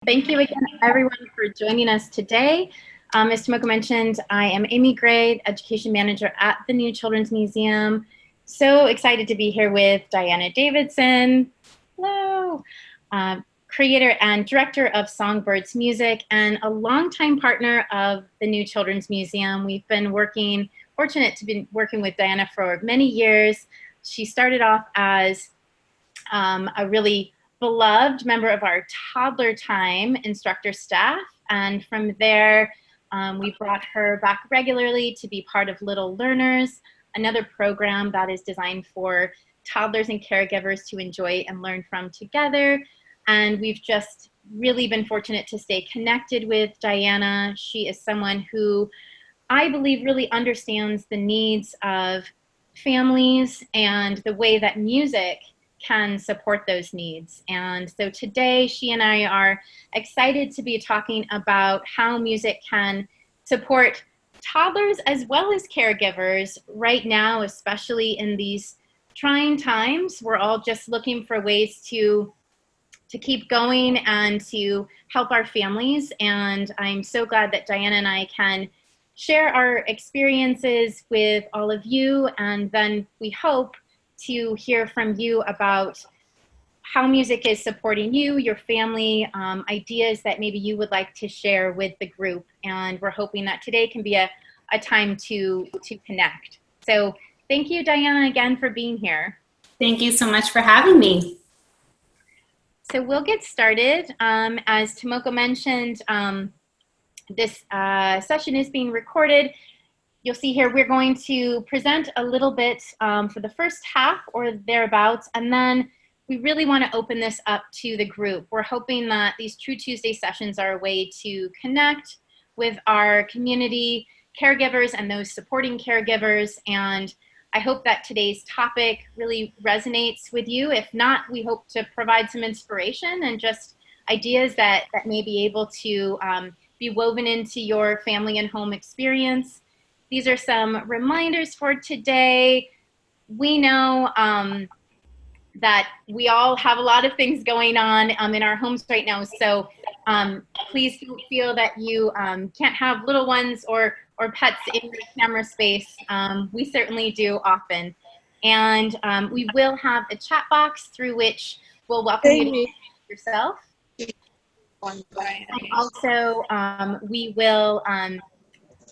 Thank you again, everyone, for joining us today. As Tomoko mentioned, I am Amy Gray, Education Manager at the New Children's Museum. So excited to be here with Diana Davidson, hello, creator and director of Songbirds Music and a longtime partner of the New Children's Museum. We've been fortunate to be working with Diana for many years. She started off as a really beloved member of our toddler time instructor staff. And from there, we brought her back regularly to be part of Little Learners, another program that is designed for toddlers and caregivers to enjoy and learn from together. And we've just really been fortunate to stay connected with Diana. She is someone who I believe really understands the needs of families and the way that music can support those needs. And so today she and I are excited to be talking about how music can support toddlers as well as caregivers right now, especially in these trying times. We're all just looking for ways to keep going and to help our families. And I'm so glad that Diana and I can share our experiences with all of you, and then we hope to hear from you about how music is supporting you, your family, ideas that maybe you would like to share with the group. And we're hoping that today can be a time to connect. So thank you, Diana, again for being here. Thank you so much for having me. So we'll get started. As Tomoko mentioned, this session is being recorded. You'll see here we're going to present a little bit for the first half or thereabouts, and then we really want to open this up to the group. We're hoping that these True Tuesday sessions are a way to connect with our community caregivers and those supporting caregivers, and I hope that today's topic really resonates with you. If not, we hope to provide some inspiration and just ideas that may be able to be woven into your family and home experience. These are some reminders for today. We know that we all have a lot of things going on in our homes right now, so please don't feel that you can't have little ones or pets in your camera space. We certainly do often. And we will have a chat box through which we'll welcome you to introduce yourself. And also, we will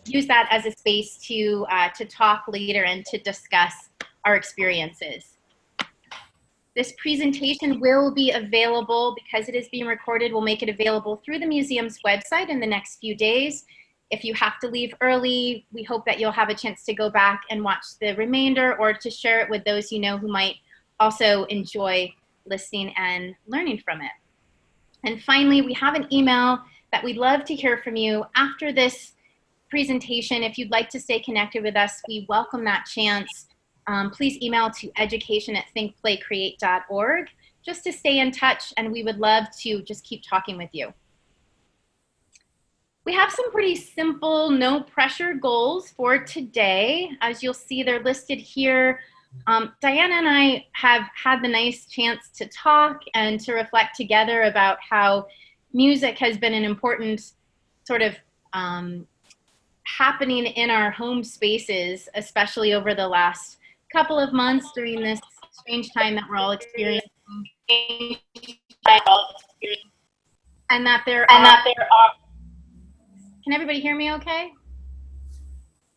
use that as a space to talk later and to discuss our experiences. This presentation will be available, because it is being recorded, we'll make it available through the museum's website in the next few days. If you have to leave early, we hope that you'll have a chance to go back and watch the remainder or to share it with those you know who might also enjoy listening and learning from it. And finally, we have an email that we'd love to hear from you after this presentation. If you'd like to stay connected with us, we welcome that chance. Please email to education@thinkplaycreate.org just to stay in touch, and we would love to just keep talking with you. We have some pretty simple, no pressure goals for today. As you'll see, they're listed here. Diana and I have had the nice chance to talk and to reflect together about how music has been an important sort of happening in our home spaces, especially over the last couple of months during this strange time that we're all experiencing. And that there are, can everybody hear me okay?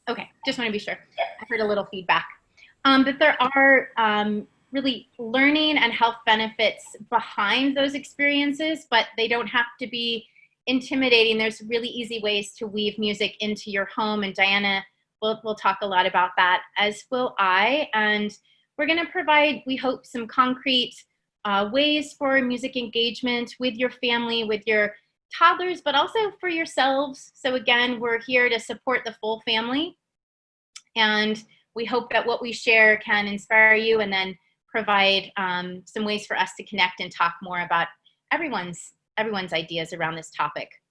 Okay, just want to be sure. I heard a little feedback. That there are really learning and health benefits behind those experiences, but they don't have to be intimidating. There's really easy ways to weave music into your home, and Diana will talk a lot about that, as will I. And we're going to provide, we hope, some concrete ways for music engagement with your family, with your toddlers, but also for yourselves. So again, we're here to support the full family, and we hope that what we share can inspire you and then provide some ways for us to connect and talk more about everyone's ideas around this topic.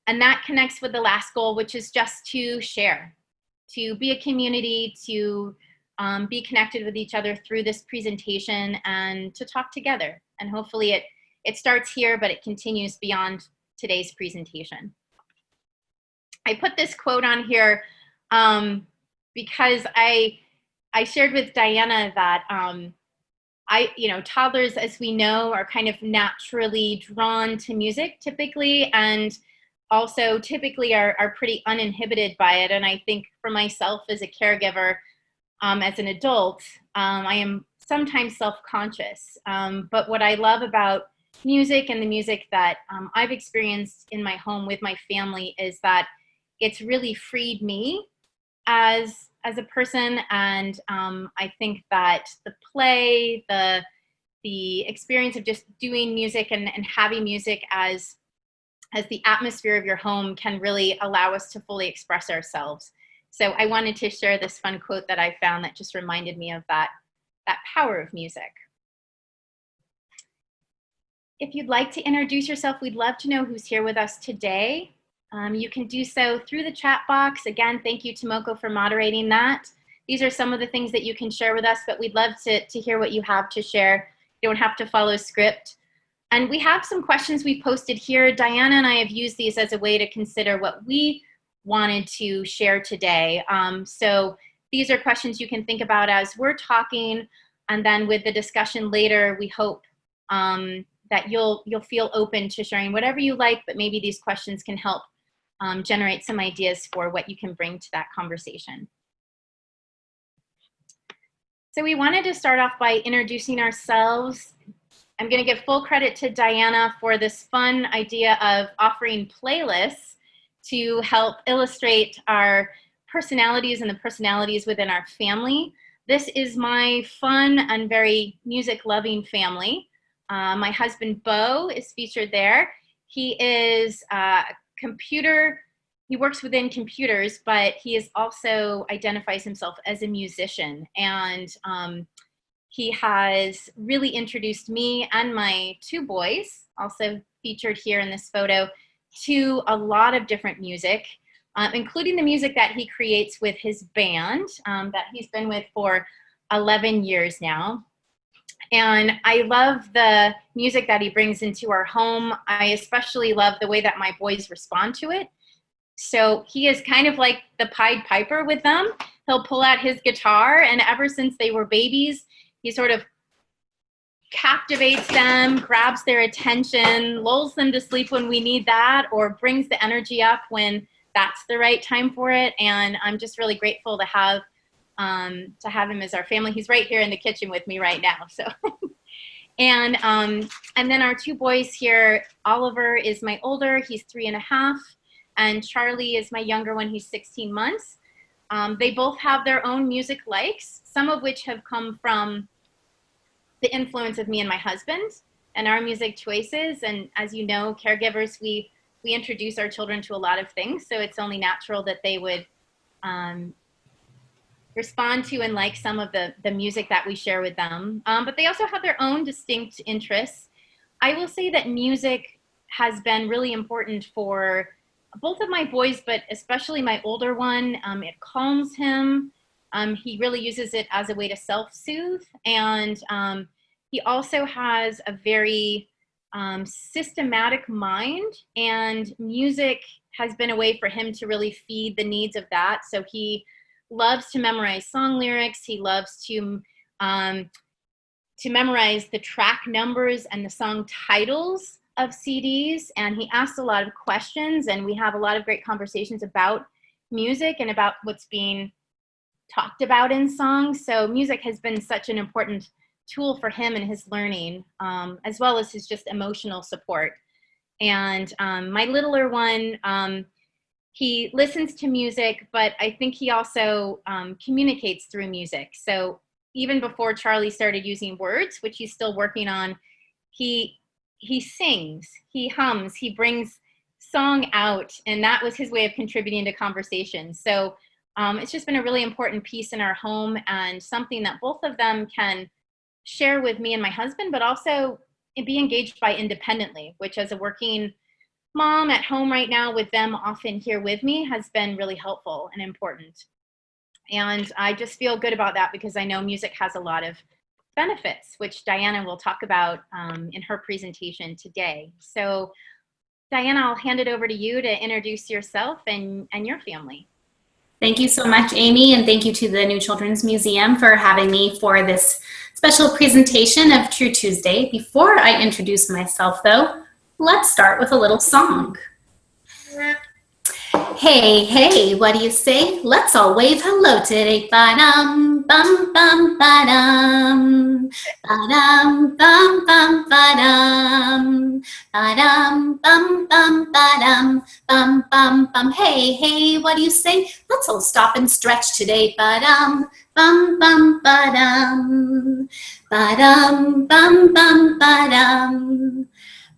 And that connects with the last goal, which is just to share, to be a community, to be connected with each other through this presentation, and to talk together. And hopefully it it starts here, but it continues beyond today's presentation. I put this quote on here because I shared with Diana that toddlers, as we know, are kind of naturally drawn to music typically, and also typically are pretty uninhibited by it. And I think for myself as a caregiver, as an adult, I am sometimes self-conscious. But what I love about music and the music that I've experienced in my home with my family is that it's really freed me as a person. And I think that the play, the experience of just doing music and having music as the atmosphere of your home can really allow us to fully express ourselves. So I wanted to share this fun quote that I found that just reminded me of that power of music. If you'd like to introduce yourself, we'd love to know who's here with us today. You can do so through the chat box. Again, thank you, Tomoko, for moderating that. These are some of the things that you can share with us, but we'd love to hear what you have to share. You don't have to follow script. And we have some questions we posted here. Diana and I have used these as a way to consider what we wanted to share today. So these are questions you can think about as we're talking, and then with the discussion later, we hope that you'll feel open to sharing whatever you like, but maybe these questions can help generate some ideas for what you can bring to that conversation. So we wanted to start off by introducing ourselves. I'm going to give full credit to Diana for this fun idea of offering playlists to help illustrate our personalities and the personalities within our family. This is my fun and very music-loving family. My husband, Bo, is featured there. He is he works within computers, but he is also identifies himself as a musician. And he has really introduced me and my two boys, also featured here in this photo, to a lot of different music, including the music that he creates with his band that he's been with for 11 years now. And I love the music that he brings into our home. I especially love the way that my boys respond to it. So he is kind of like the Pied Piper with them. He'll pull out his guitar, and ever since they were babies, he sort of captivates them, grabs their attention, lulls them to sleep when we need that, or brings the energy up when that's the right time for it. And I'm just really grateful to have him as our family. He's right here in the kitchen with me right now. So, and then our two boys here, Oliver is my older, he's 3.5, and Charlie is my younger one, he's 16 months. They both have their own music likes, some of which have come from the influence of me and my husband and our music choices. And as you know, caregivers, we introduce our children to a lot of things, so it's only natural that they would respond to and like some of the music that we share with them. But they also have their own distinct interests. I will say that music has been really important for both of my boys, but especially my older one. It calms him. He really uses it as a way to self-soothe. And he also has a very systematic mind, and music has been a way for him to really feed the needs of that. So he loves to memorize song lyrics. He loves to memorize the track numbers and the song titles of CDs. And he asks a lot of questions, and we have a lot of great conversations about music and about what's being talked about in songs. So music has been such an important tool for him in his learning, as well as his just emotional support. And my littler one, he listens to music, but I think he also communicates through music. So even before Charlie started using words, which he's still working on, he sings, he hums, he brings song out, and that was his way of contributing to conversation. So it's just been a really important piece in our home, and something that both of them can share with me and my husband, but also be engaged by independently, which as a working mom at home right now with them often here with me has been really helpful and important. And I just feel good about that because I know music has a lot of benefits, which Diana will talk about in her presentation today. So Diana, I'll hand it over to you to introduce yourself and your family. Thank you so much, Amy, and thank you to the New Children's Museum for having me for this special presentation of True Tuesday. Before I introduce myself, though, let's start with a little song. Hey, hey, what do you say? Let's all wave hello today. Ba-dum, bum, bum, ba-dum. Ba-dum, bum, bum, ba-dum. Ba-dum, bum, bum, ba-dum. Bum, bum, bum. Hey, hey, what do you say? Let's all stop and stretch today. Ba-dum, bum, bum, ba-dum. Ba-dum, bum, bum, ba-dum.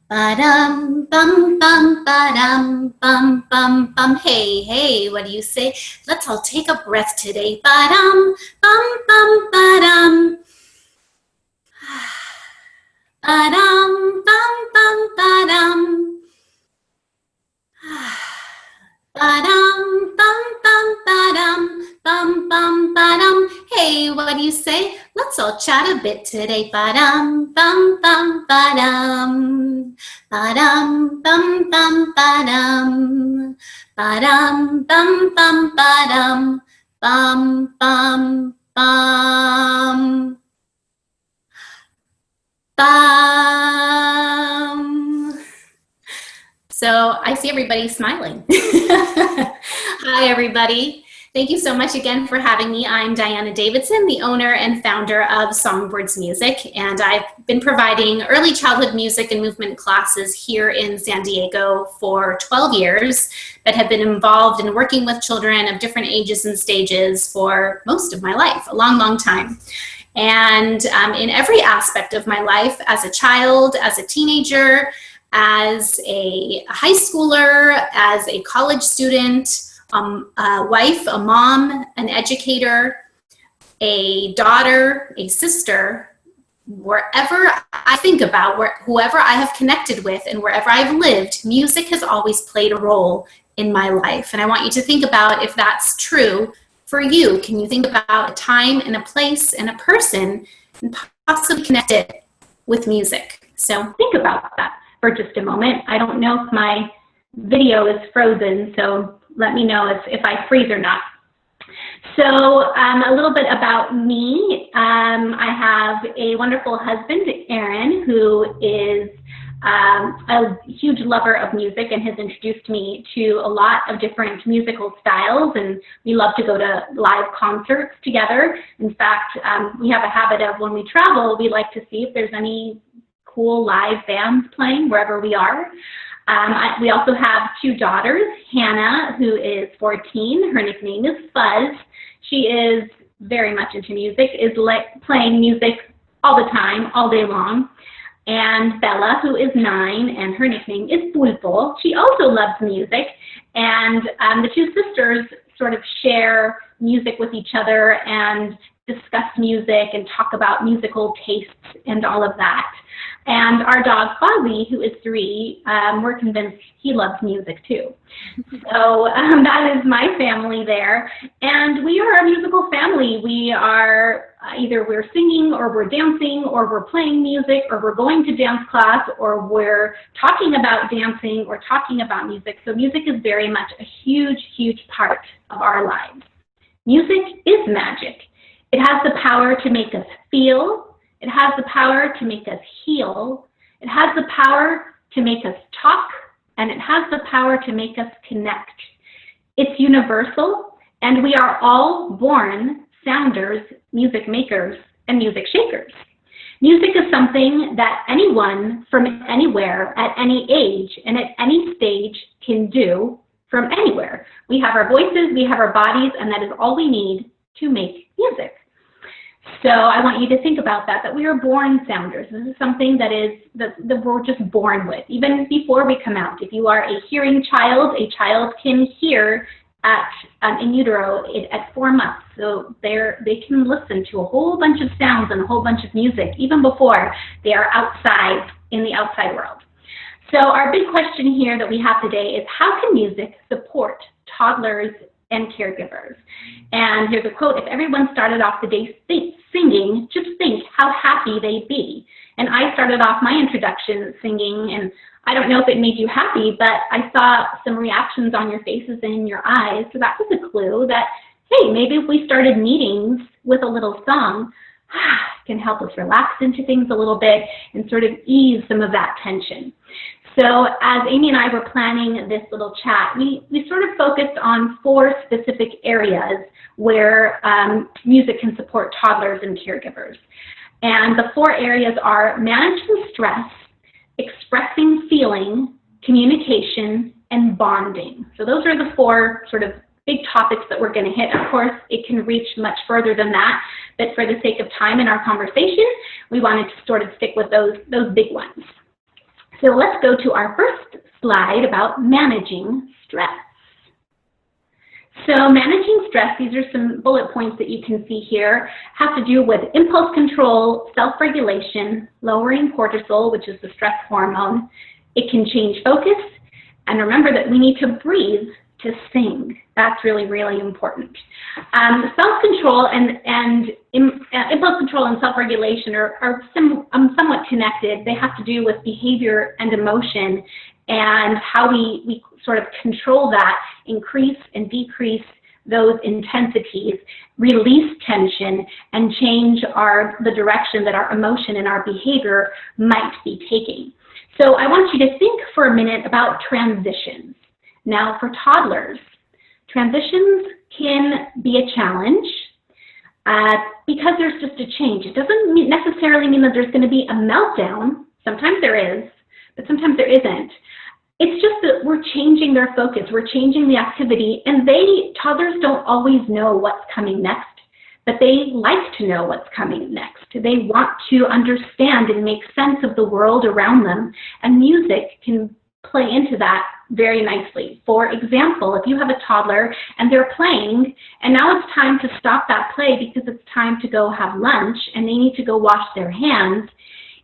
Ba-dum, bum, bum, ba-dum, bum, bum, bum. Hey, hey, what do you say? Let's all take a breath today. Ba-dum, bum, bum, ba-dum. Ba-dum, bum, bum, ba-dum. Ba-dum, bum, bum, ba-dum, bum, bum, ba-dum. Hey, what do you say? Let's all chat a bit today. Ba-dum, bum, bum, ba-dum. Ba-dum, bum, bum, ba-dum. Ba-dum, bum, bum, ba-dum. Bum, bum, bum. Bum. So I see everybody smiling. Hi, everybody. Thank you so much again for having me. I'm Diana Davidson, the owner and founder of Songbirds Music, and I've been providing early childhood music and movement classes here in San Diego for 12 years, but have been involved in working with children of different ages and stages for most of my life, a long, long time. And in every aspect of my life, as a child, as a teenager, as a high schooler, as a college student, a wife, a mom, an educator, a daughter, a sister, wherever I think about, whoever I have connected with and wherever I've lived, music has always played a role in my life. And I want you to think about if that's true for you. Can you think about a time and a place and a person and possibly connect it with music? So think about that for just a moment. I don't know if my video is frozen, so let me know if I freeze or not. So a little bit about me. I have a wonderful husband, Aaron, who is a huge lover of music and has introduced me to a lot of different musical styles, and we love to go to live concerts together. In fact, we have a habit of when we travel, we like to see if there's any cool live bands playing wherever we are. We also have two daughters, Hannah, who is 14. Her nickname is Fuzz. She is very much into music, is playing music all the time, all day long. And Bella, who is 9, and her nickname is Pulpo. She also loves music, and the two sisters sort of share music with each other and discuss music and talk about musical tastes and all of that. And our dog, Fozzie, who is 3, we're convinced he loves music too. So that is my family there. And we are a musical family. We are either we're singing or we're dancing or we're playing music or we're going to dance class or we're talking about dancing or talking about music. So music is very much a huge, huge part of our lives. Music is magic. It has the power to make us feel. It has the power to make us heal. It has the power to make us talk, and it has the power to make us connect. It's universal, and we are all born sounders, music makers, and music shakers. Music is something that anyone from anywhere, at any age, and at any stage can do from anywhere. We have our voices, we have our bodies, and that is all we need to make music. So I want you to think about that we are born sounders. This is something that we're just born with, even before we come out. If you are a hearing child, a child can hear in utero at 4 months. So they can listen to a whole bunch of sounds and a whole bunch of music, even before they are outside in the outside world. So our big question here that we have today is, how can music support toddlers and caregivers? And here's a quote: if everyone started off the day singing, just think how happy they'd be. And I started off my introduction singing, and I don't know if it made you happy, but I saw some reactions on your faces and in your eyes, so that was a clue that, hey, maybe if we started meetings with a little song, it can help us relax into things a little bit and sort of ease some of that tension. So as Amy and I were planning this little chat, we sort of focused on 4 specific areas where music can support toddlers and caregivers. And the 4 areas are managing stress, expressing feeling, communication, and bonding. So those are the 4 sort of big topics that we're going to hit. Of course, it can reach much further than that, but for the sake of time in our conversation, we wanted to sort of stick with those big ones. So let's go to our first slide about managing stress. So managing stress, these are some bullet points that you can see here, have to do with impulse control, self-regulation, lowering cortisol, which is the stress hormone. It can change focus, and remember that we need to breathe to sing. That's really, really important. Self-control and impulse control and self-regulation are somewhat connected. They have to do with behavior and emotion and how we sort of control that, increase and decrease those intensities, release tension, and change the direction that our emotion and our behavior might be taking. So I want you to think for a minute about transitions. Now, for toddlers, transitions can be a challenge because there's just a change. It doesn't necessarily mean that there's going to be a meltdown. Sometimes there is, but sometimes there isn't. It's just that we're changing their focus, we're changing the activity, and toddlers don't always know what's coming next, but they like to know what's coming next. They want to understand and make sense of the world around them, and music can play into that very nicely. For example, if you have a toddler and they're playing, and now it's time to stop that play because it's time to go have lunch and they need to go wash their hands,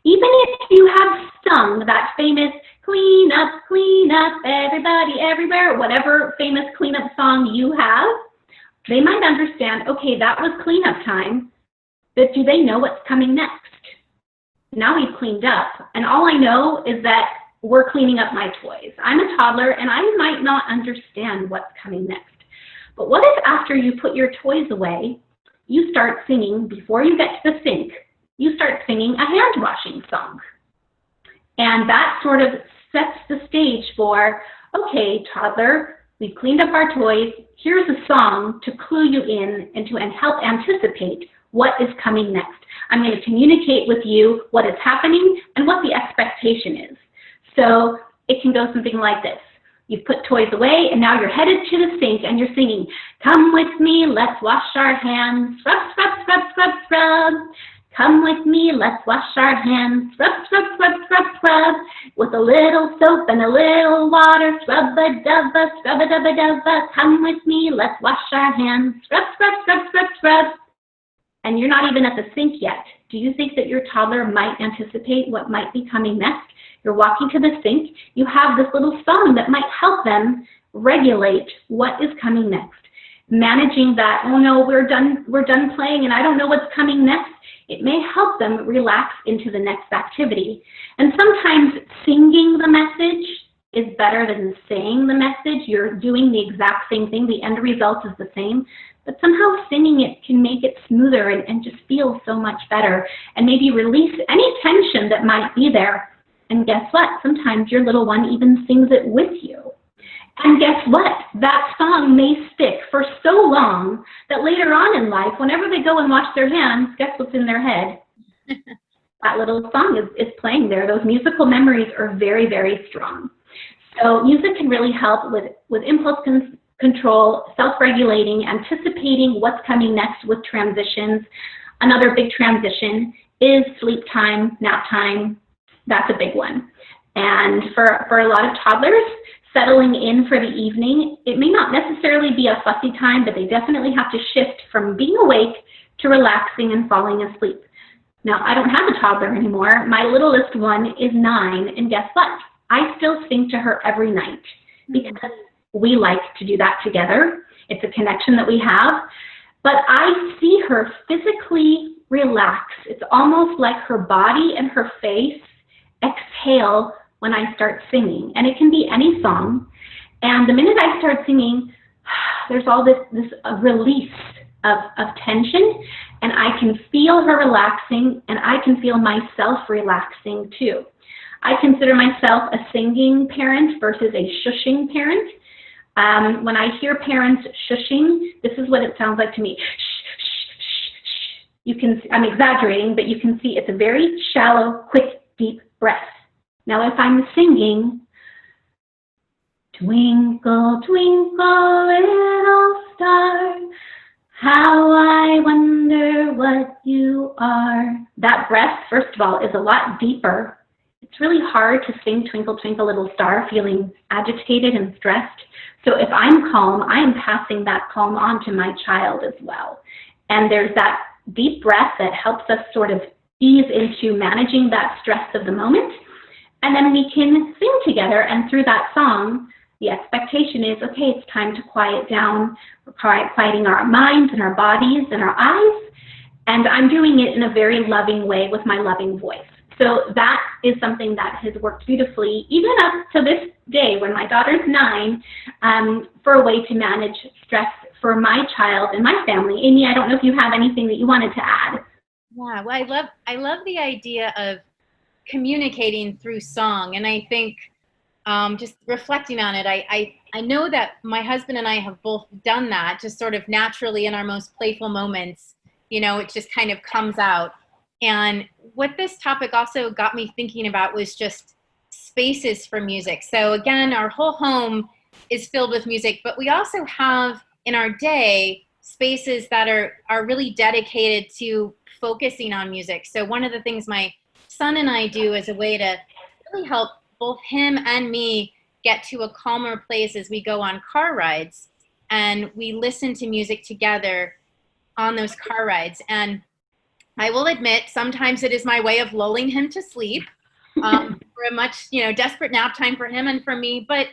even if you have sung that famous clean up, everybody, everywhere, whatever famous cleanup song you have, they might understand, okay, that was cleanup time, but do they know what's coming next? Now we've cleaned up, and all I know is that we're cleaning up my toys. I'm a toddler, and I might not understand what's coming next. But what if after you put your toys away, you start singing, before you get to the sink, you start singing a hand-washing song? And that sort of sets the stage for, okay, toddler, we've cleaned up our toys. Here's a song to clue you in and to help anticipate what is coming next. I'm going to communicate with you what is happening and what the expectation is. So it can go something like this. You've put toys away, and now you're headed to the sink, and you're singing, come with me, let's wash our hands, scrub, scrub, scrub, scrub, scrub. Come with me, let's wash our hands, scrub, scrub, scrub, scrub, scrub. With a little soap and a little water, scrub-a-dubba, scrub-a-dubba-dubba. Come with me, let's wash our hands, scrub, scrub, scrub, scrub, scrub. And you're not even at the sink yet. Do you think that your toddler might anticipate what might be coming next? You're walking to the sink, you have this little song that might help them regulate what is coming next. Managing that, oh no, we're done playing and I don't know what's coming next. It may help them relax into the next activity. And sometimes singing the message is better than saying the message. You're doing the exact same thing, the end result is the same, but somehow singing it can make it smoother and just feel so much better and maybe release any tension that might be there. And guess what? Sometimes your little one even sings it with you. And guess what? That song may stick for so long that later on in life, whenever they go and wash their hands, guess what's in their head? That little song is playing there. Those musical memories are very, very strong. So music can really help with impulse control, self-regulating, anticipating what's coming next with transitions. Another big transition is sleep time, nap time. That's a big one. And for a lot of toddlers, settling in for the evening, it may not necessarily be a fussy time, but they definitely have to shift from being awake to relaxing and falling asleep. Now, I don't have a toddler anymore. My littlest one is 9, and guess what? I still sing to her every night because we like to do that together. It's a connection that we have. But I see her physically relax. It's almost like her body and her face exhale when I start singing. And it can be any song. And the minute I start singing, there's all this release of tension, and I can feel her relaxing, and I can feel myself relaxing too. I consider myself a singing parent versus a shushing parent. When I hear parents shushing, this is what it sounds like to me. Shh, shh, shh, shh. You can, I'm exaggerating, but you can see it's a very shallow, quick, deep breath. Now if I'm singing, twinkle, twinkle, little star, how I wonder what you are. That breath, first of all, is a lot deeper. It's really hard to sing Twinkle, Twinkle, Little Star feeling agitated and stressed. So if I'm calm, I am passing that calm on to my child as well. And there's that deep breath that helps us sort of ease into managing that stress of the moment. And then we can sing together, and through that song, the expectation is, okay, it's time to quiet down. We're quieting our minds and our bodies and our eyes. And I'm doing it in a very loving way with my loving voice. So that is something that has worked beautifully, even up to this day when my daughter's 9, for a way to manage stress for my child and my family. Amy, I don't know if you have anything that you wanted to add. Yeah, well, I love the idea of communicating through song. And I think just reflecting on it, I know that my husband and I have both done that just sort of naturally in our most playful moments. You know, it just kind of comes out. And what this topic also got me thinking about was just spaces for music. So again, our whole home is filled with music, but we also have in our day spaces that are really dedicated to focusing on music. So one of the things my son and I do as a way to really help both him and me get to a calmer place as we go on car rides, and we listen to music together on those car rides. And I will admit, sometimes it is my way of lulling him to sleep for a much, desperate nap time for him and for me. But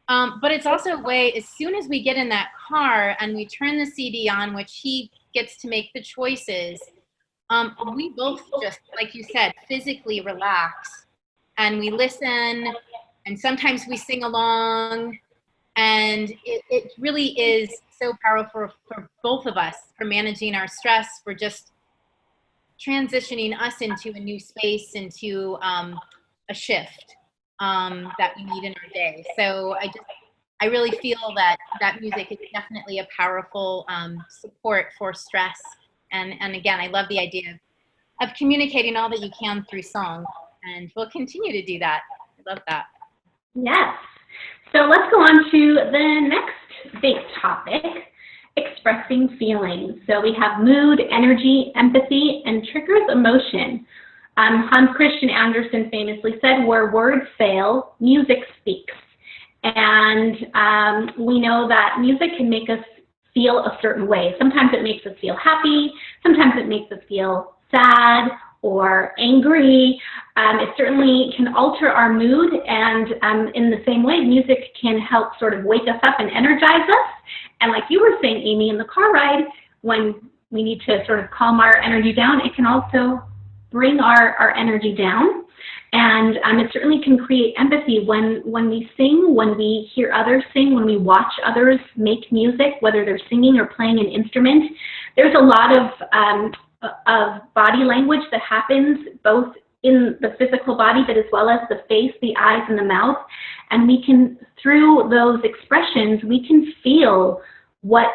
it's also a way, as soon as we get in that car and we turn the CD on, which he gets to make the choices, we both just, like you said, physically relax, and we listen, and sometimes we sing along, and it really is so powerful for both of us, for managing our stress, for just transitioning us into a new space, into a shift that we need in our day. So I really feel that music is definitely a powerful support for stress. And again, I love the idea of communicating all that you can through song, and we'll continue to do that. I love that. Yes. So let's go on to the next big topic, expressing feelings. So we have mood, energy, empathy, and triggers emotion. Hans Christian Andersen famously said, where words fail, music speaks. And we know that music can make us feel a certain way. Sometimes it makes us feel happy. Sometimes it makes us feel sad or angry. It certainly can alter our mood, and in the same way, music can help sort of wake us up and energize us. And like you were saying, Amy, in the car ride, when we need to sort of calm our energy down, it can also bring our energy down. And it certainly can create empathy when we sing, when we hear others sing, when we watch others make music, whether they're singing or playing an instrument. There's a lot of body language that happens both in the physical body, but as well as the face, the eyes, and the mouth. And we can, through those expressions, we can feel what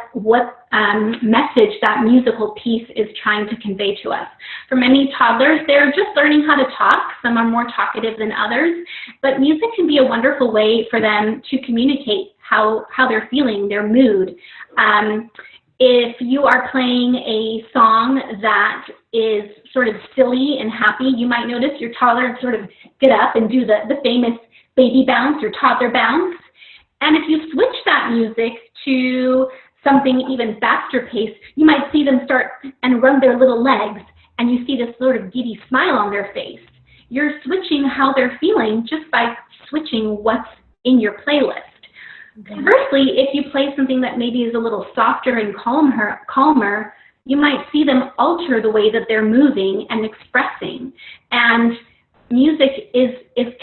message that musical piece is trying to convey to us. For many toddlers, they're just learning how to talk. Some are more talkative than others, but music can be a wonderful way for them to communicate how they're feeling, their mood. If you are playing a song that is sort of silly and happy, you might notice your toddler sort of get up and do the famous baby bounce or toddler bounce. And if you switch that music to something even faster paced, you might see them start and run their little legs, and you see this sort of giddy smile on their face. You're switching how they're feeling just by switching what's in your playlist. Conversely, if you play something that maybe is a little softer and calmer, you might see them alter the way that they're moving and expressing. And music is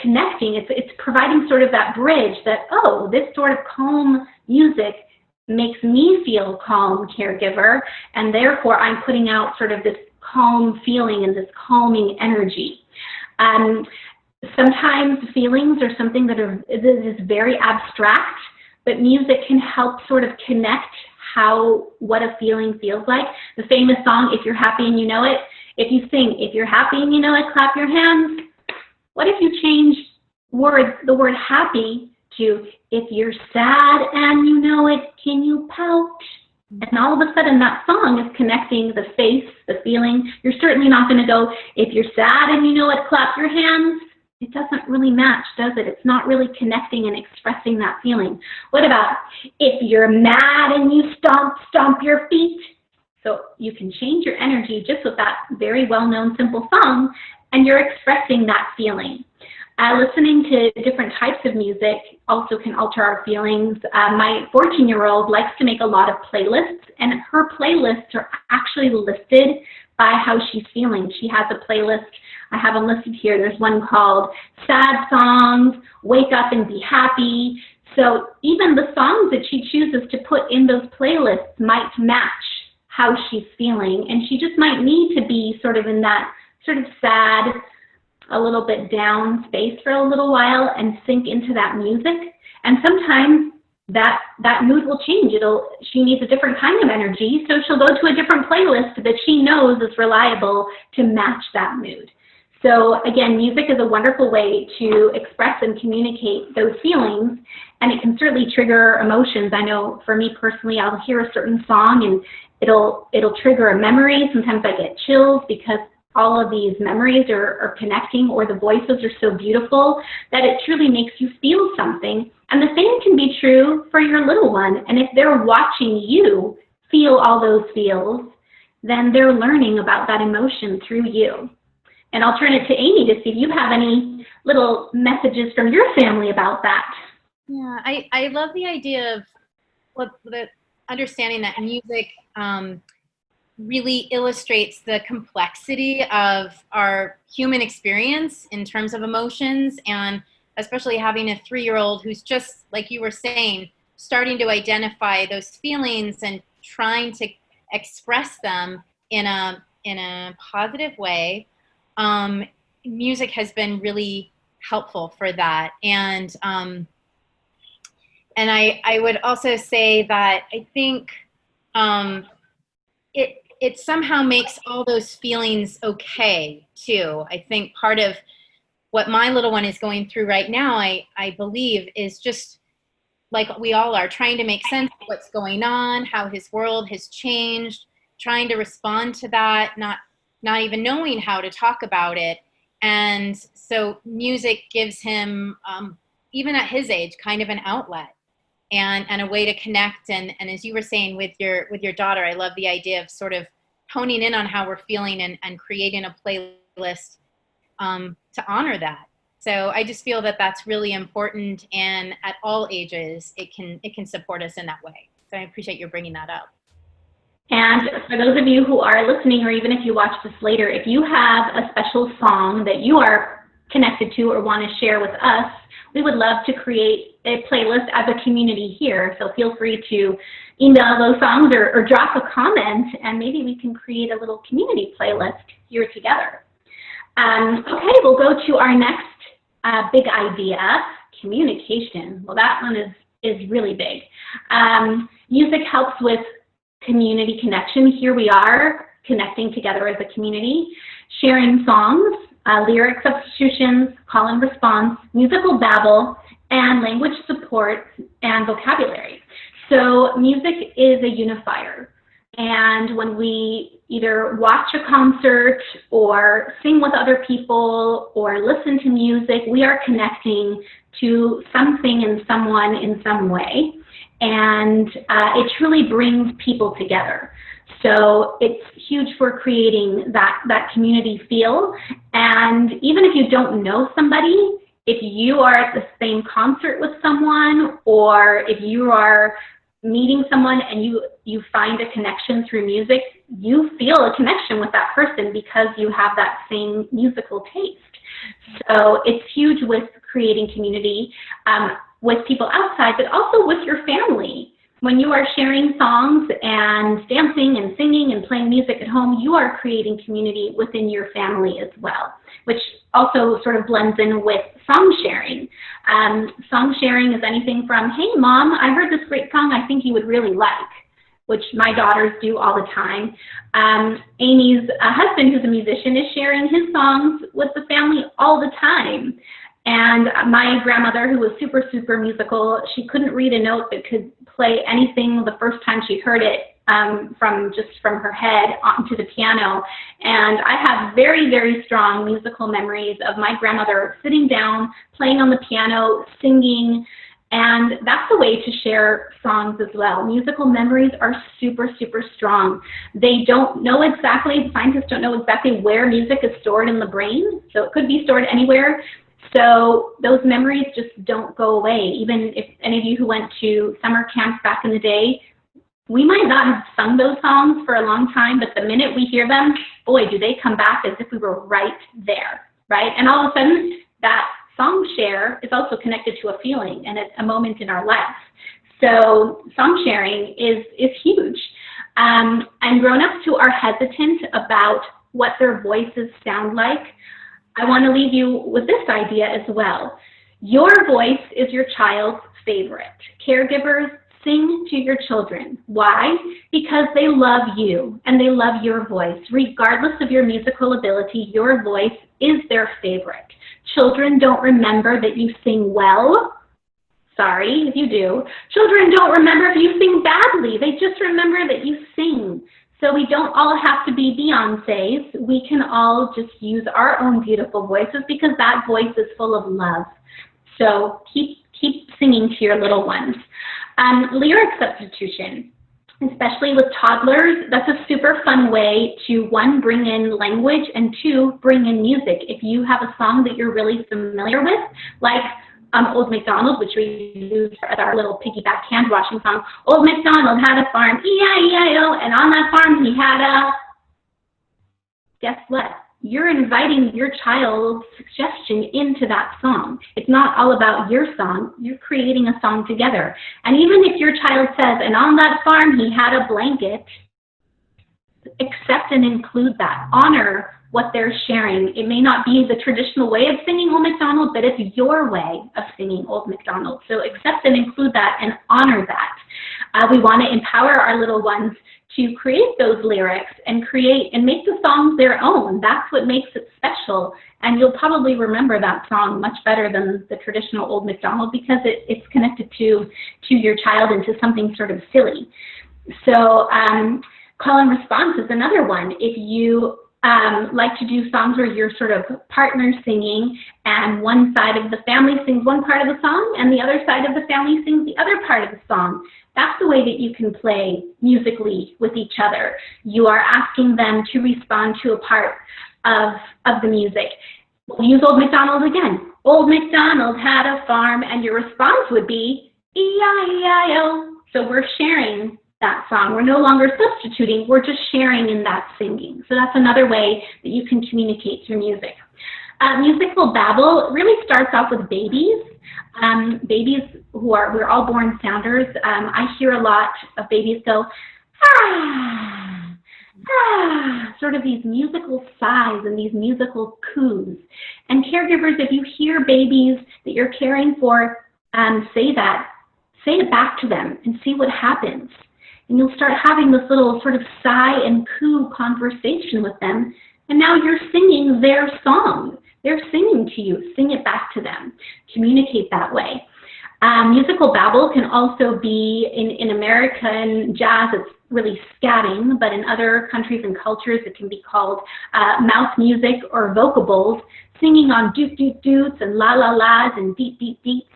connecting. It's providing sort of that bridge that, oh, this sort of calm music makes me feel calm, caregiver, and therefore I'm putting out sort of this calm feeling and this calming energy. Sometimes feelings are something that is very abstract, but music can help sort of connect what a feeling feels like. The famous song, If You're Happy and You Know It, if you sing, if you're happy and you know it, clap your hands. What if you change the word happy to, if you're sad and you know it, can you pout? And all of a sudden that song is connecting the face, the feeling. You're certainly not going to go, if you're sad and you know it, clap your hands. It doesn't really match, does it? It's not really connecting and expressing that feeling. What about, if you're mad and you stomp your feet? So you can change your energy just with that very well-known simple song, and you're expressing that feeling. Listening to different types of music also can alter our feelings. My 14-year-old likes to make a lot of playlists, and her playlists are actually listed by how she's feeling. She has a playlist. I have them listed here. There's one called Sad Songs, Wake Up and Be Happy. So even the songs that she chooses to put in those playlists might match how she's feeling, and she just might need to be sort of in that sort of sad, a little bit down space for a little while and sink into that music. And sometimes that mood will change. She needs a different kind of energy, so she'll go to a different playlist that she knows is reliable to match that mood. So again, music is a wonderful way to express and communicate those feelings, and it can certainly trigger emotions. I know for me personally, I'll hear a certain song and it'll trigger a memory. Sometimes I get chills because all of these memories are connecting, or the voices are so beautiful that it truly makes you feel something. And the same can be true for your little one. And if they're watching you feel all those feels, then they're learning about that emotion through you. And I'll turn it to Amy to see if you have any little messages from your family about that. Yeah, I love the idea of the understanding that music really illustrates the complexity of our human experience in terms of emotions, and especially having a 3-year-old who's just, like you were saying, starting to identify those feelings and trying to express them in a positive way. Music has been really helpful for that. And I would also say that I think it somehow makes all those feelings okay too. I think part of what my little one is going through right now, I believe, is just like we all are, trying to make sense of what's going on, how his world has changed, trying to respond to that, not even knowing how to talk about it. And so music gives him, even at his age, kind of an outlet and a way to connect. And as you were saying with your daughter, I love the idea of sort of honing in on how we're feeling and creating a playlist to honor that. So I just feel that that's really important, and at all ages, it can support us in that way. So I appreciate your bringing that up. And for those of you who are listening, or even if you watch this later, if you have a special song that you are connected to or want to share with us, we would love to create a playlist as a community here. So feel free to email those songs or drop a comment, and maybe we can create a little community playlist here together. Okay, we'll go to our next big idea, communication. Well, that one is really big. Music helps with community connection. Here we are connecting together as a community, sharing songs, lyric substitutions, call and response, musical babble, and language support and vocabulary. So music is a unifier. And when we either watch a concert or sing with other people or listen to music, we are connecting to something and someone in some way. And it truly brings people together. So it's huge for creating that community feel. And even if you don't know somebody, if you are at the same concert with someone, or if you are meeting someone and you find a connection through music, you feel a connection with that person because you have that same musical taste. So it's huge with creating community with people outside, but also with your family. When you are sharing songs and dancing and singing and playing music at home, you are creating community within your family as well, which also sort of blends in with song sharing. Song sharing is anything from, hey, Mom, I heard this great song I think you would really like, which my daughters do all the time. Amy's husband, who's a musician, is sharing his songs with the family all the time. And my grandmother, who was super, super musical, she couldn't read a note but could play anything the first time she heard it from her head onto the piano. And I have very, very strong musical memories of my grandmother sitting down, playing on the piano, singing, and that's the way to share songs as well. Musical memories are super, super strong. They don't know exactly, scientists don't know exactly where music is stored in the brain, so it could be stored anywhere. So those memories just don't go away. Even if any of you who went to summer camps back in the day, we might not have sung those songs for a long time, but the minute we hear them, boy, do they come back as if we were right there, right? And all of a sudden, that song share is also connected to a feeling and a moment in our life. So song sharing is huge. And grown-ups who are hesitant about what their voices sound like, I want to leave you with this idea as well. Your voice is your child's favorite. Caregivers, sing to your children. Why? Because they love you and they love your voice. Regardless of your musical ability, your voice is their favorite. Children don't remember that you sing well. Sorry if you do. Children don't remember if you sing badly. They just remember that you sing. So we don't all have to be Beyoncés. We can all just use our own beautiful voices because that voice is full of love. So keep singing to your little ones. Lyric substitution, especially with toddlers, that's a super fun way to, one, bring in language, and two, bring in music. If you have a song that you're really familiar with, like Old MacDonald, which we use as our little piggyback hand washing song. Old MacDonald had a farm, E-I-E-I-O, and on that farm he had a... Guess what? You're inviting your child's suggestion into that song. It's not all about your song. You're creating a song together. And even if your child says, and on that farm he had a blanket, accept and include that. Honor what they're sharing. It may not be the traditional way of singing Old MacDonald, but it's your way of singing Old MacDonald. So accept and include that and honor that. We want to empower our little ones to create those lyrics and create and make the songs their own. That's what makes it special. And you'll probably remember that song much better than the traditional Old MacDonald because it's connected to your child and to something sort of silly. So call and response is another one. If you like to do songs where you're sort of partner singing and one side of the family sings one part of the song and the other side of the family sings the other part of the song. That's the way that you can play musically with each other. You are asking them to respond to a part of the music. We'll use Old MacDonald again. Old MacDonald had a farm, and your response would be E-I-E-I-O. So we're sharing that song. We're no longer substituting, we're just sharing in that singing. So that's another way that you can communicate through music. Musical babble really starts off with babies. Babies we're all born sounders. I hear a lot of babies go, ah, ah, sort of these musical sighs and these musical coos. And caregivers, if you hear babies that you're caring for say that, say it back to them and see what happens. And you'll start having this little sort of sigh and coo conversation with them. And now you're singing their song. They're singing to you. Sing it back to them. Communicate that way. Musical babble can also be, in American jazz, it's really scatting, but in other countries and cultures, it can be called mouth music or vocables, singing on doot-doot-doots and la-la-las and beat-beat-beats.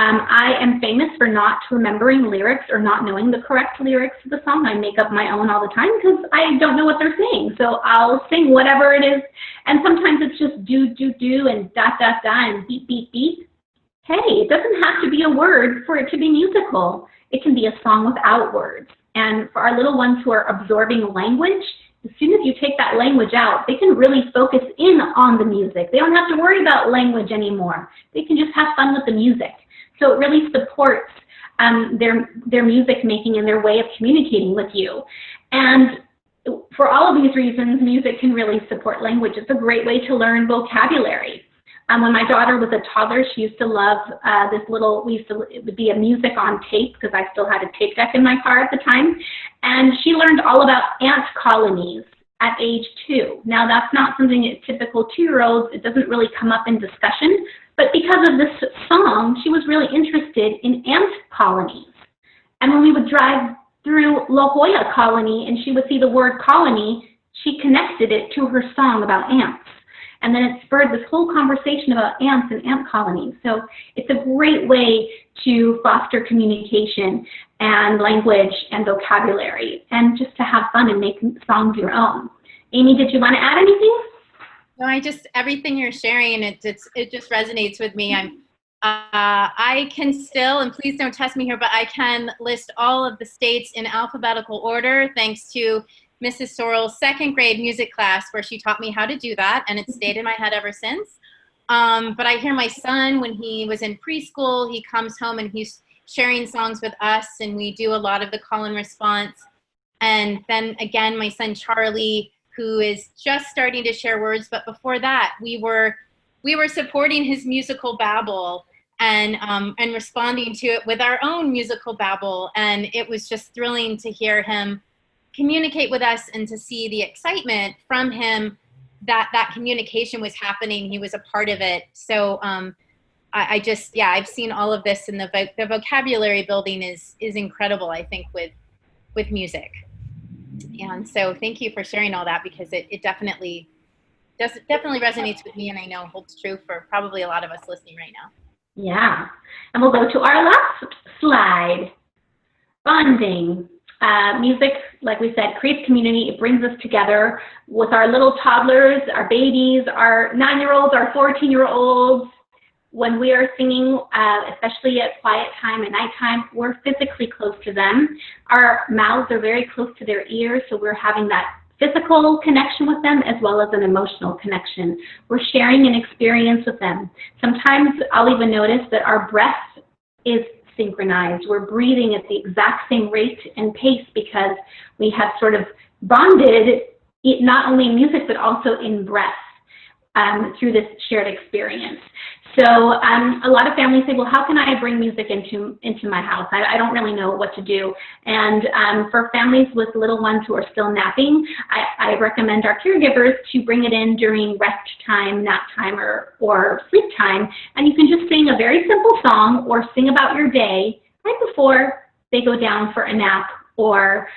I am famous for not remembering lyrics or not knowing the correct lyrics to the song. I make up my own all the time because I don't know what they're saying. So I'll sing whatever it is. And sometimes it's just do, do, do, and da, da, da, and beat, beat, beat. Hey, it doesn't have to be a word for it to be musical. it can be a song without words. And for our little ones who are absorbing language, as soon as you take that language out, they can really focus in on the music. They don't have to worry about language anymore. They can just have fun with the music. So it really supports their music making and their way of communicating with you. And for all of these reasons, music can really support language. It's a great way to learn vocabulary. When my daughter was a toddler, she used to love it would be a music on tape, because I still had a tape deck in my car at the time. And she learned all about ant colonies at age 2. Now, that's not something that typical 2-year-olds, it doesn't really come up in discussion. But because of this song, she was really interested in ant colonies. And when we would drive through La Jolla colony and she would see the word colony, she connected it to her song about ants. And then it spurred this whole conversation about ants and ant colonies. So it's a great way to foster communication and language and vocabulary, and just to have fun and make songs your own. Amy, did you want to add anything? No, everything you're sharing, it just resonates with me. I can still, and please don't test me here, but I can list all of the states in alphabetical order, thanks to Mrs. Sorrell's 2nd grade music class, where she taught me how to do that, and it's stayed in my head ever since. But I hear my son, when he was in preschool, he comes home and he's sharing songs with us, and we do a lot of the call and response. And then again, my son Charlie, who is just starting to share words, but before that, we were supporting his musical babble and responding to it with our own musical babble. And it was just thrilling to hear him communicate with us and to see the excitement from him that communication was happening. He was a part of it. So I've seen all of this, and the vocabulary building is incredible, I think, with music. And so thank you for sharing all that, because it definitely resonates with me, and I know holds true for probably a lot of us listening right now. Yeah. And we'll go to our last slide. Bonding. Music, like we said, creates community. It brings us together with our little toddlers, our babies, our 9-year-olds, our 14-year-olds. When we are singing, especially at quiet time and nighttime, we're physically close to them. Our mouths are very close to their ears, so we're having that physical connection with them as well as an emotional connection. We're sharing an experience with them. Sometimes I'll even notice that our breath is synchronized. We're breathing at the exact same rate and pace, because we have sort of bonded, not only in music but also in breath, through this shared experience. So a lot of families say, well, how can I bring music into my house? I don't really know what to do. And for families with little ones who are still napping, I recommend our caregivers to bring it in during rest time, nap time, or sleep time. And you can just sing a very simple song or sing about your day right before they go down for a nap or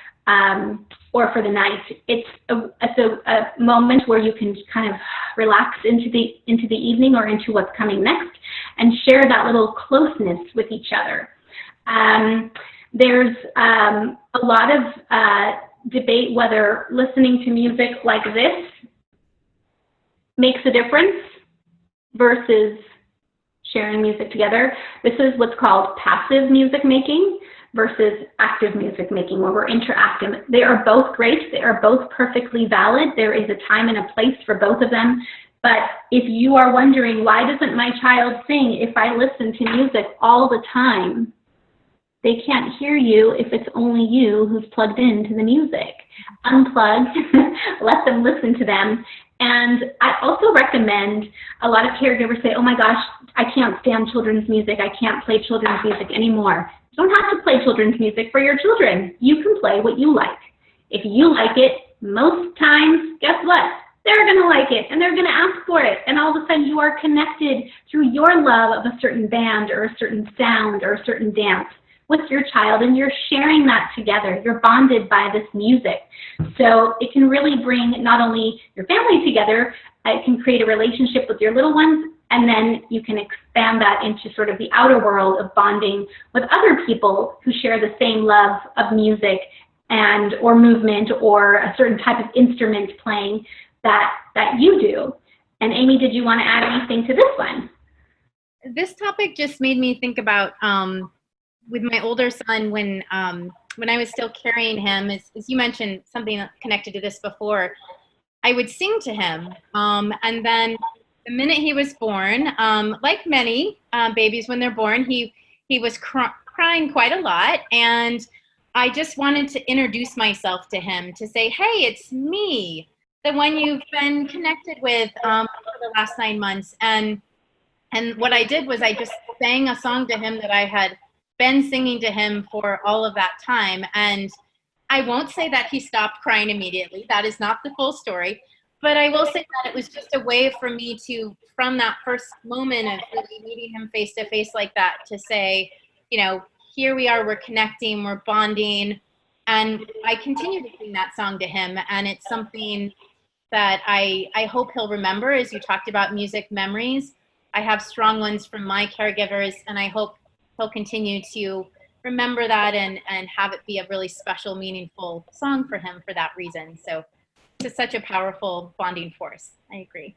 for the night. It's a moment where you can kind of relax into the evening or into what's coming next, and share that little closeness with each other. There's a lot of debate whether listening to music like this makes a difference versus sharing music together. This is what's called passive music making versus active music making, where we're interactive. They are both great. They are both perfectly valid. There is a time and a place for both of them. But if you are wondering, why doesn't my child sing if I listen to music all the time? They can't hear you if it's only you who's plugged into the music. Unplug, let them listen to them. And I also recommend, a lot of caregivers say, oh my gosh, I can't stand children's music. I can't play children's music anymore. You don't have to play children's music for your children. You can play what you like. If you like it, most times, guess what? They're going to like it, and they're going to ask for it. And all of a sudden, you are connected through your love of a certain band or a certain sound or a certain dance with your child, and you're sharing that together. You're bonded by this music. So it can really bring not only your family together, it can create a relationship with your little ones, and then you can expand that into sort of the outer world of bonding with other people who share the same love of music or movement or a certain type of instrument playing that you do. And Amy, did you want to add anything to this one? This topic just made me think about with my older son, when I was still carrying him, as you mentioned, something connected to this before, I would sing to him. And then the minute he was born, like many babies when they're born, he was crying quite a lot. And I just wanted to introduce myself to him to say, hey, it's me, the one you've been connected with for the last 9 months. And what I did was I just sang a song to him that I had been singing to him for all of that time. And I won't say that he stopped crying immediately. That is not the full story. But I will say that it was just a way for me to, from that first moment of really meeting him face to face like that, to say, you know, here we are, we're connecting, we're bonding. And I continue to sing that song to him. And it's something that I hope he'll remember. As you talked about music memories, I have strong ones from my caregivers, and I hope he'll continue to remember that and have it be a really special, meaningful song for him for that reason. So it's such a powerful bonding force. I agree.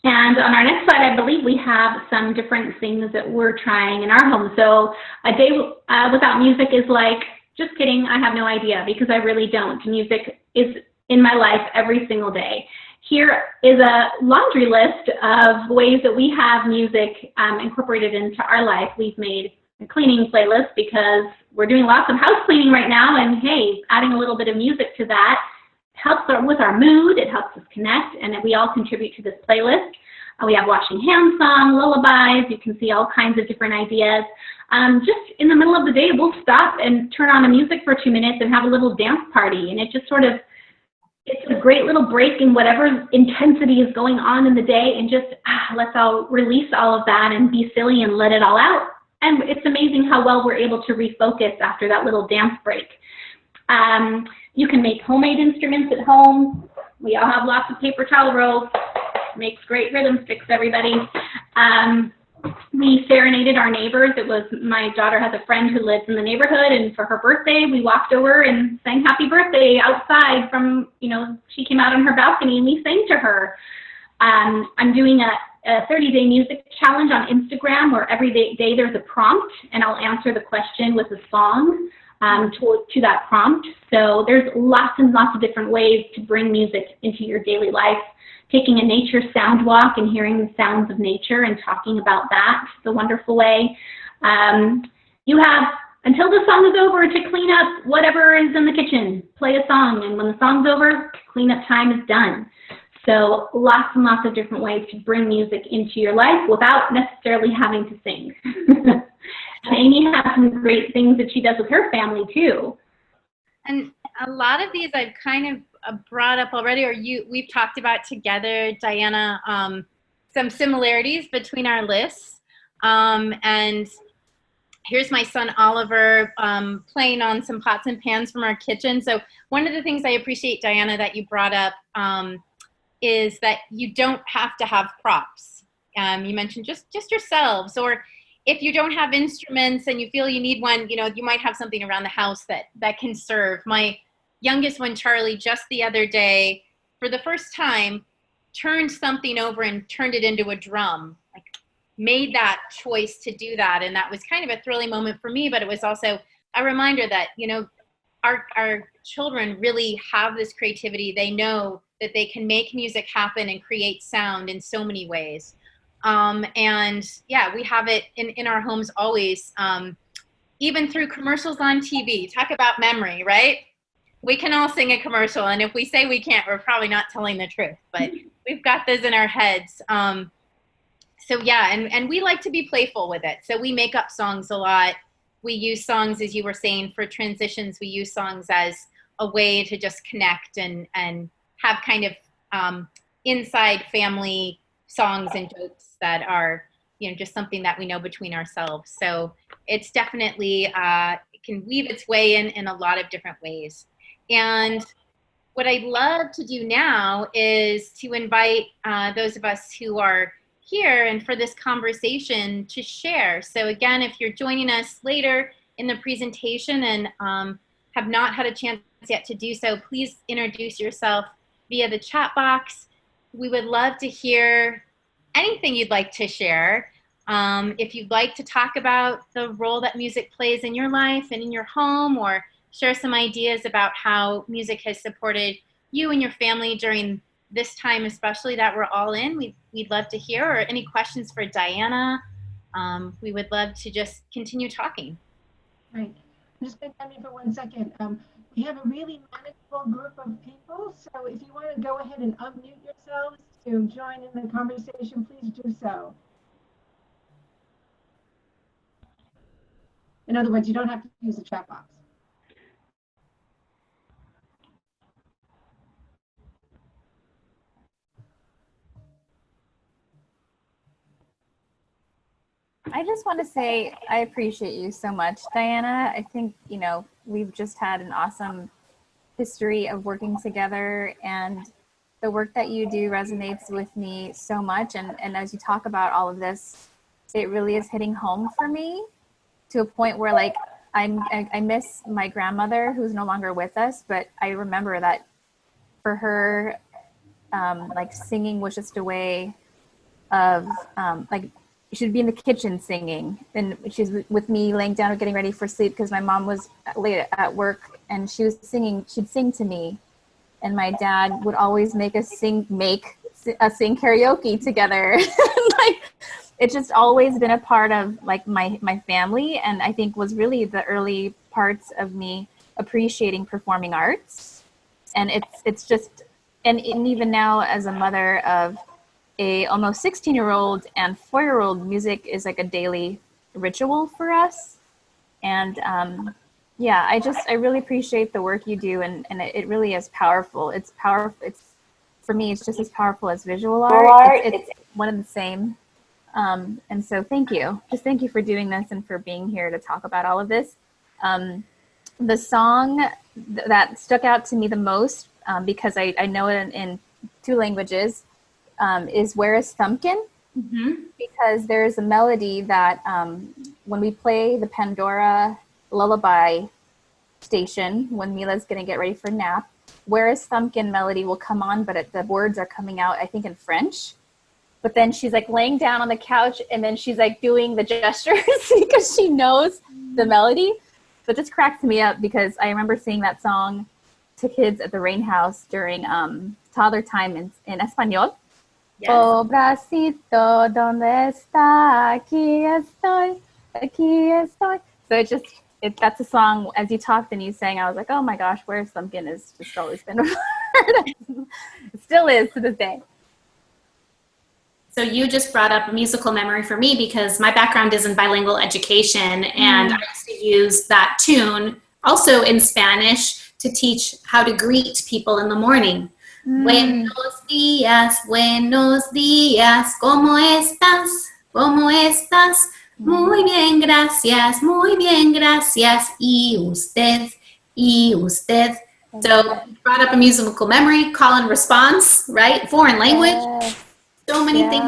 And on our next slide, I believe we have some different things that we're trying in our home. So a day without music is like, just kidding, I have no idea, because I really don't. Music is in my life every single day. Here is a laundry list of ways that we have music incorporated into our life. We've made a cleaning playlist because we're doing lots of house cleaning right now, and hey, adding a little bit of music to that helps with our mood. It helps us connect, and we all contribute to this playlist. We have washing hands song, lullabies. You can see all kinds of different ideas. Just in the middle of the day, we'll stop and turn on the music for 2 minutes and have a little dance party, and it just sort of, it's a great little break in whatever intensity is going on in the day, and just let's all release all of that and be silly and let it all out. And it's amazing how well we're able to refocus after that little dance break. You can make homemade instruments at home. We all have lots of paper towel rolls. Makes great rhythm sticks, everybody. We serenaded our neighbors. It was, my daughter has a friend who lives in the neighborhood, and for her birthday, we walked over and sang happy birthday outside from, you know, she came out on her balcony and we sang to her. I'm doing a 30-day music challenge on Instagram where every day there's a prompt, and I'll answer the question with a song to that prompt. So there's lots and lots of different ways to bring music into your daily life. Taking a nature sound walk and hearing the sounds of nature and talking about that is a wonderful way. You have until the song is over to clean up whatever is in the kitchen. Play a song, and when the song's over, cleanup time is done. So lots and lots of different ways to bring music into your life without necessarily having to sing. And Amy has some great things that she does with her family too. And a lot of these I've kind of brought up already, or we've talked about together, Diana, some similarities between our lists. And here's my son Oliver playing on some pots and pans from our kitchen. So one of the things I appreciate, Diana, that you brought up is that you don't have to have props. You mentioned just yourselves, or if you don't have instruments and you feel you need one, you know, you might have something around the house that can serve. My youngest one, Charlie, just the other day, for the first time, turned something over and turned it into a drum. Like, made that choice to do that, and that was kind of a thrilling moment for me, but it was also a reminder that, you know, our children really have this creativity. They know that they can make music happen and create sound in so many ways. And yeah, we have it in our homes always, even through commercials on TV. Talk about memory, right? We can all sing a commercial, and if we say we can't, we're probably not telling the truth, but we've got those in our heads. So yeah, and we like to be playful with it. So we make up songs a lot. We use songs, as you were saying, for transitions. We use songs as a way to just connect and have kind of inside family songs and jokes that are, you know, just something that we know between ourselves. So it's definitely, it can weave its way in a lot of different ways. And what I'd love to do now is to invite those of us who are here and for this conversation to share. So again, if you're joining us later in the presentation and have not had a chance yet to do so, please introduce yourself via the chat box. We would love to hear anything you'd like to share. If you'd like to talk about the role that music plays in your life and in your home, or share some ideas about how music has supported you and your family during this time, especially that we're all in, we'd love to hear. Or any questions for Diana, we would love to just continue talking. Right. I'm just going to come in for 1 second. We have a really manageable group of people, so if you want to go ahead and unmute yourselves to join in the conversation, please do so. In other words, you don't have to use the chat box. I just want to say I appreciate you so much, Diana. I think, you know, we've just had an awesome history of working together, and the work that you do resonates with me so much. And as you talk about all of this, it really is hitting home for me to a point where, like, I miss my grandmother, who's no longer with us, but I remember that for her, like, singing was just a way of, like, she'd be in the kitchen singing, and she's with me laying down or getting ready for sleep because my mom was late at work, and she was singing. She'd sing to me, and my dad would always make us sing karaoke together. Like, it's just always been a part of, like, my family, and I think was really the early parts of me appreciating performing arts. And it's just, and even now as a mother of a almost 16-year-old and 4-year-old, music is like a daily ritual for us. And yeah, I really appreciate the work you do, and it really is powerful. It's powerful. It's, for me, it's just as powerful as visual art. It's one and the same. And so thank you. Just thank you for doing this and for being here to talk about all of this. The song that stuck out to me the most, because I know it in 2 languages, is Where is Thumpkin? Mm-hmm. Because there's a melody that when we play the Pandora lullaby station, when Mila's going to get ready for nap, Where is Thumpkin melody will come on, but the words are coming out, I think, in French. But then she's like laying down on the couch, and then she's like doing the gestures because she knows the melody. So it just cracks me up, because I remember singing that song to kids at the Rain House during toddler time in Espanol. Yes. Oh, bracito, ¿dónde está? Aquí estoy, aquí estoy. So that's a song, as you talked and you sang, I was like, oh my gosh, Where's Thumpkin has just always been a part. It still is to this day. So you just brought up a musical memory for me, because my background is in bilingual education, and I used to use that tune also in Spanish to teach how to greet people in the morning. Buenos días, ¿cómo estás? ¿Cómo estás? Muy bien, gracias, y usted, y usted. So you brought up a musical memory, call and response, right? Foreign language. So many things.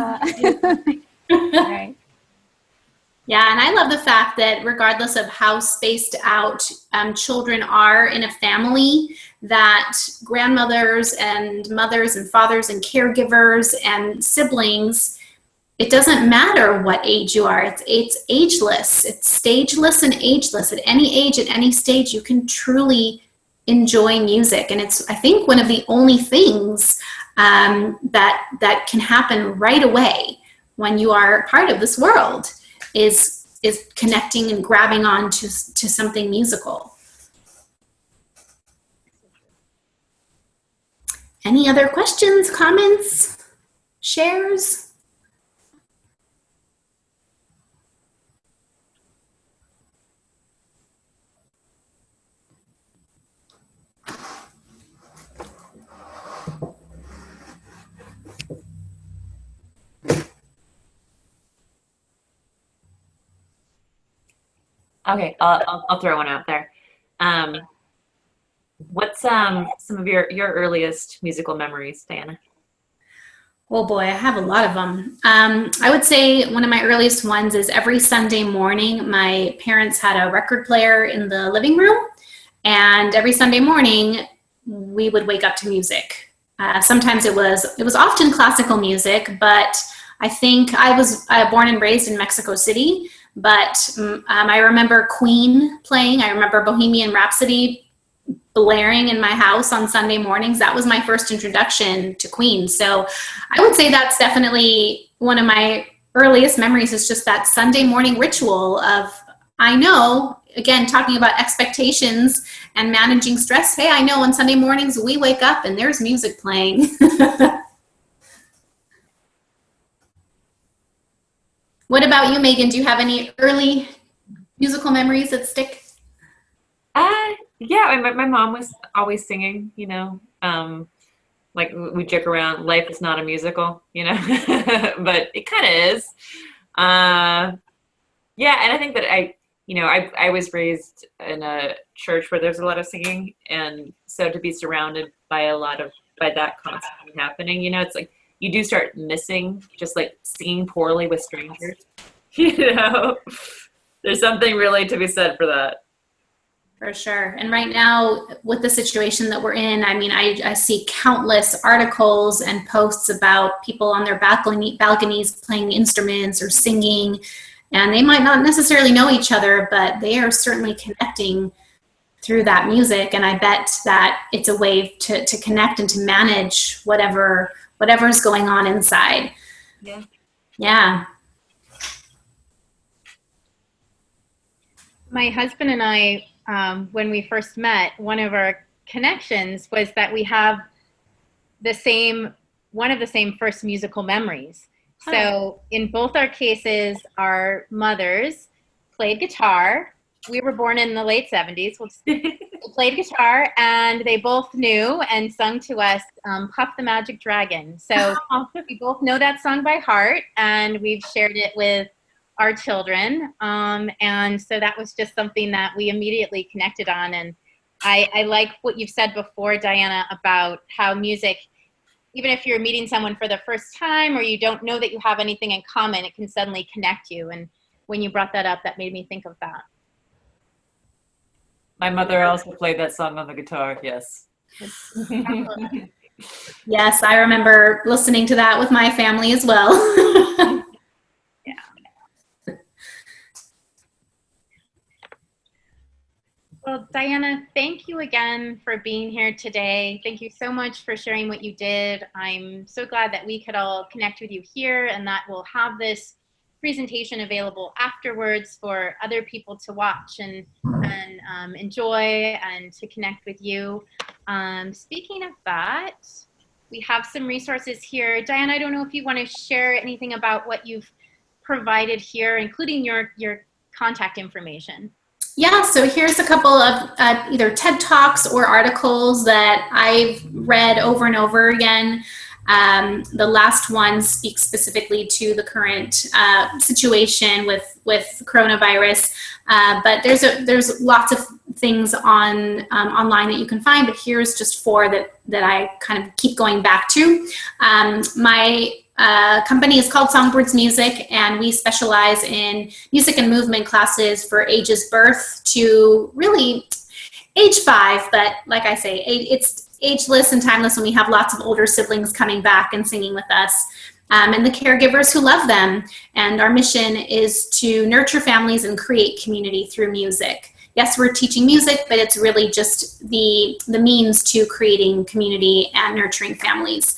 Right. Yeah, and I love the fact that regardless of how spaced out children are in a family, that grandmothers and mothers and fathers and caregivers and siblings, it doesn't matter what age you are. It's ageless. It's stageless and ageless. At any age, at any stage, you can truly enjoy music. And it's, I think, one of the only things that can happen right away when you are part of this world is connecting and grabbing on to something musical. Any other questions, comments, shares? Okay, I'll throw one out there. What's some of your earliest musical memories, Diana? Oh boy, I have a lot of them. I would say one of my earliest ones is every Sunday morning, my parents had a record player in the living room, and every Sunday morning we would wake up to music. Sometimes it was often classical music, but I think I was born and raised in Mexico City, but I remember Queen playing. I remember Bohemian Rhapsody blaring in my house on Sunday mornings. That was my first introduction to Queen. So I would say that's definitely one of my earliest memories, is just that Sunday morning ritual of, I know, again, talking about expectations and managing stress. Hey, I know on Sunday mornings we wake up and there's music playing. What about you, Megan? Do you have any early musical memories that stick? Yeah, my mom was always singing, like we joke around, life is not a musical, but it kind of is. Yeah, and I think that I was raised in a church where there's a lot of singing, and so to be surrounded by that constantly happening, it's like you do start missing just like singing poorly with strangers. There's something really to be said for that. For sure. And right now, with the situation that we're in, I mean, I see countless articles and posts about people on their balconies playing instruments or singing, and they might not necessarily know each other, but they are certainly connecting through that music. And I bet that it's a way to connect and to manage whatever's going on inside. Yeah. Yeah. My husband and I, when we first met, one of our connections was that we have one of the same first musical memories. So in both our cases, our mothers played guitar. We were born in the late 70s. We played guitar, and they both knew and sung to us Puff the Magic Dragon. So we both know that song by heart, and we've shared it with our children. And so that was just something that we immediately connected on. And I like what you've said before, Diana, about how music, even if you're meeting someone for the first time or you don't know that you have anything in common, it can suddenly connect you. And when you brought that up, that made me think of that. My mother also played that song on the guitar, yes. Yes, I remember listening to that with my family as well. Well, Diana, thank you again for being here today. Thank you so much for sharing what you did. I'm so glad that we could all connect with you here, and that we'll have this presentation available afterwards for other people to watch and enjoy and to connect with you. Speaking of that, we have some resources here. Diana, I don't know if you want to share anything about what you've provided here, including your contact information. Yeah, so here's a couple of either TED Talks or articles that I've read over and over again. The last one speaks specifically to the current situation with coronavirus, but there's lots of things online that you can find, but here's just four that I kind of keep going back to. My company is called Songbirds Music, and we specialize in music and movement classes for ages birth to really age 5, but like I say, it's ageless and timeless when we have lots of older siblings coming back and singing with us, and the caregivers who love them. And our mission is to nurture families and create community through music. Yes, we're teaching music, but it's really just the means to creating community and nurturing families.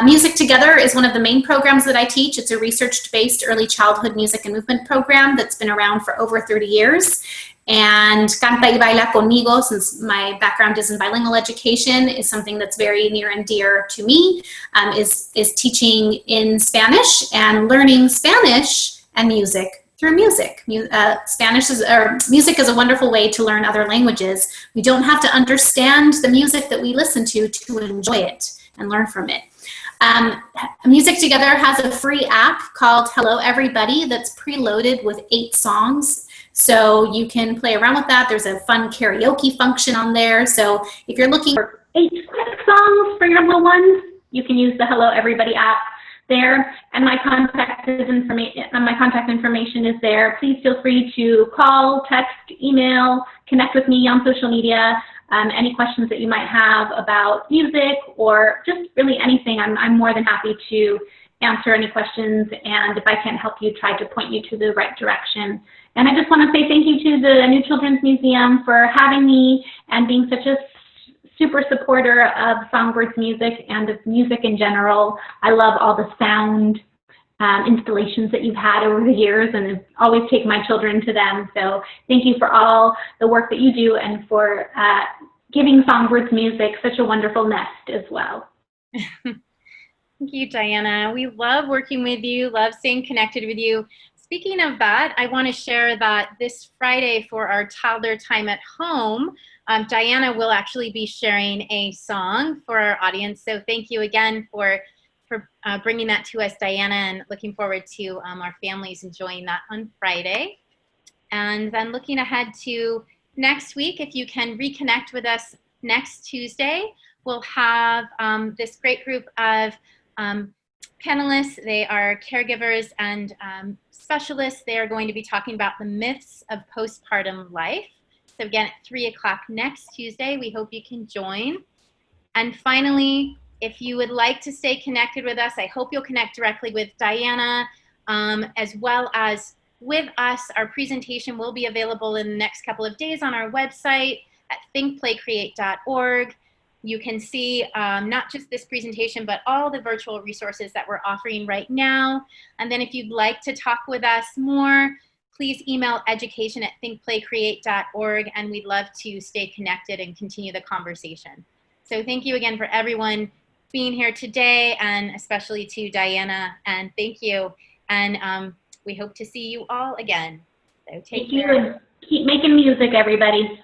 Music Together is one of the main programs that I teach. It's a research-based early childhood music and movement program that's been around for over 30 years. And Canta y Baila Conmigo, since my background is in bilingual education, is something that's very near and dear to me, is teaching in Spanish and learning Spanish and music through music. Music is a wonderful way to learn other languages. We don't have to understand the music that we listen to enjoy it and learn from it. Music Together has a free app called Hello Everybody that's preloaded with 8 songs. So you can play around with that. There's a fun karaoke function on there. So if you're looking for 8 quick songs for your little ones, you can use the Hello Everybody app there. And my contact information is there. Please feel free to call, text, email, connect with me on social media. Any questions that you might have about music or just really anything, I'm more than happy to answer any questions, and if I can't help you, try to point you to the right direction. And I just want to say thank you to the New Children's Museum for having me and being such a super supporter of Songbirds music and of music in general. I love all the sound installations that you've had over the years, and always take my children to them. So thank you for all the work that you do and for giving Songbirds music such a wonderful nest as well. Thank you, Diana. We love working with you, love staying connected with you. Speaking of that, I want to share that this Friday for our toddler time at home, Diana will actually be sharing a song for our audience. So thank you again for bringing that to us, Diana, and looking forward to our families enjoying that on Friday. And then looking ahead to next week, if you can reconnect with us next Tuesday, we'll have this great group of panelists. They are caregivers and specialists. They are going to be talking about the myths of postpartum life. So again, at 3 o'clock next Tuesday, we hope you can join. And finally, if you would like to stay connected with us, I hope you'll connect directly with Diana as well as with us. Our presentation will be available in the next couple of days on our website at thinkplaycreate.org. You can see not just this presentation, but all the virtual resources that we're offering right now. And then if you'd like to talk with us more, please email education@thinkplaycreate.org, and we'd love to stay connected and continue the conversation. So thank you again for everyone being here today, and especially to Diana, and thank you. And we hope to see you all again. So take care. Thank you, and keep making music, everybody.